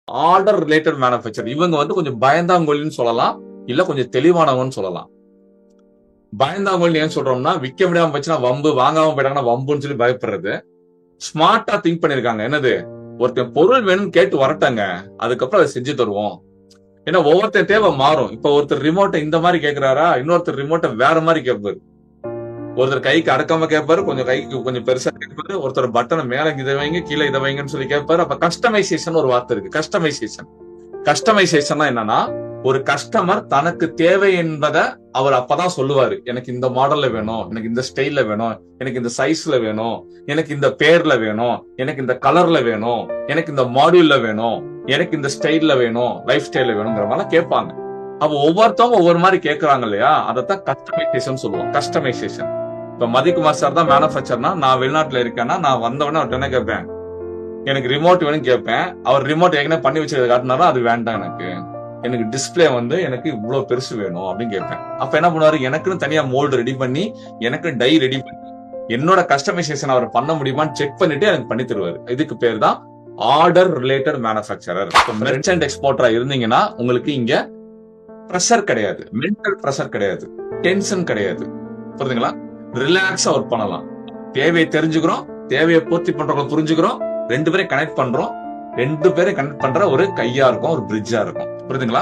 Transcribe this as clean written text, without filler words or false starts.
Order related manufacture. இவங்க வந்து கொஞ்சம் பயந்தாங்கொல்லின்னு சொல்லலாம், இல்ல கொஞ்சம் தெளிவானவங்கன்னு சொல்லலாம். பயந்தாங்கொல்லி ஏன் சொல்றோம்னா, விக்க முடியாம போச்சுன்னா வம்பு, வாங்காம போயிட்டாங்கன்னா வம்புன்னு சொல்லி பயப்படுறது. ஸ்மார்ட்டா திங்க் பண்ணிருக்காங்க. என்னது, ஒருத்தன் பொருள் வேணும்னு கேட்டு வரட்டாங்க, அதுக்கப்புறம் அதை செஞ்சு தருவோம். ஏன்னா ஒவ்வொருத்தர் தேவை மாறும். இப்ப ஒருத்தர் ரிமோட்டை இந்த மாதிரி கேட்கிறாரா, இன்னொருத்தர் ரிமோட்டை வேற மாதிரி கேட்பாரு. ஒருத்தர் கைக்கு அடக்காம கேட்பாரு, கொஞ்சம் கைக்கு கொஞ்சம் பெருசா கேட்பாரு. ஒருத்தர் பட்டனை மேல இதை வைங்க, கீழே இதை வைங்கன்னு சொல்லி கேட்பாரு. அப்ப கஸ்டமைசேஷன் ஒரு வார்த்தை இருக்கு. கஸ்டமைசேஷன் என்னன்னா, ஒரு கஸ்டமர் தனக்கு தேவை என்பதை அவர் அப்பதான் சொல்லுவாரு. எனக்கு இந்த மாடல்ல வேணும், எனக்கு இந்த ஸ்டைல்ல வேணும், எனக்கு இந்த சைஸ்ல வேணும், எனக்கு இந்த பேர்ல வேணும், எனக்கு இந்த கலர்ல வேணும், எனக்கு இந்த மாடியூல்ல வேணும், எனக்கு இந்த ஸ்டைல்ல வேணும், லைஃப் ஸ்டைல்ல வேணுங்கிற மாதிரி கேட்பாங்க. அப்ப ஒவ்வொருத்தவங்க ஒவ்வொரு மாதிரி கேட்கறாங்க இல்லையா, அதைத்தான் கஸ்டமைசேஷன் சொல்லுவோம். கஸ்டமைசேஷன். இப்ப மதிக்குமார் சார் தான் மேனுஃபேக்சர்னா, நான் வெளிநாட்டுல இருக்கேன்னா நான் வந்தவொடனே அவர்கிட்ட என்ன கேட்பேன், எனக்கு ரிமோட் வேணும் கேட்பேன். அவர் ரிமோட் ஏற்கனவே பண்ணி வச்சது காட்டினாலும் அது வேண்டாம், எனக்கு டிஸ்பிளே வந்து எனக்கு இவ்வளவு பெருசு வேணும் அப்படின்னு கேட்பேன். அப்ப என்ன பண்ணுவாரு, எனக்குன்னு தனியா மோல்டு ரெடி பண்ணி, எனக்கு டை ரெடி பண்ணி, என்னோட கஸ்டமைசேஷன் அவர் பண்ண முடியுமான்னு செக் பண்ணிட்டு எனக்கு பண்ணி தருவாரு. இதுக்கு பேர் தான் ஆர்டர் ரிலேட்டட் மேனுஃபேக்சரர். மெர்ச்சன்ட் எக்ஸ்போர்ட்டரா இருந்தீங்கன்னா உங்களுக்கு இங்க பிரஷர் கிடையாது, மென்டல் பிரஷர் கிடையாது, டென்ஷன் கிடையாது. புரியுதுங்களா? ரிலாக்ஸா ஒர்க் பண்ணலாம். தேவையை தெரிஞ்சுக்கிறோம், தேவையை பூர்த்தி பண்றவங்க புரிஞ்சுக்கிறோம், ரெண்டு பேரையும் கனெக்ட் பண்றோம், ரெண்டு பேரை கனெக்ட் பண்ற ஒரு கையா இருக்கும், ஒரு பிரிட்ஜா இருக்கும். புரியுதுங்களா?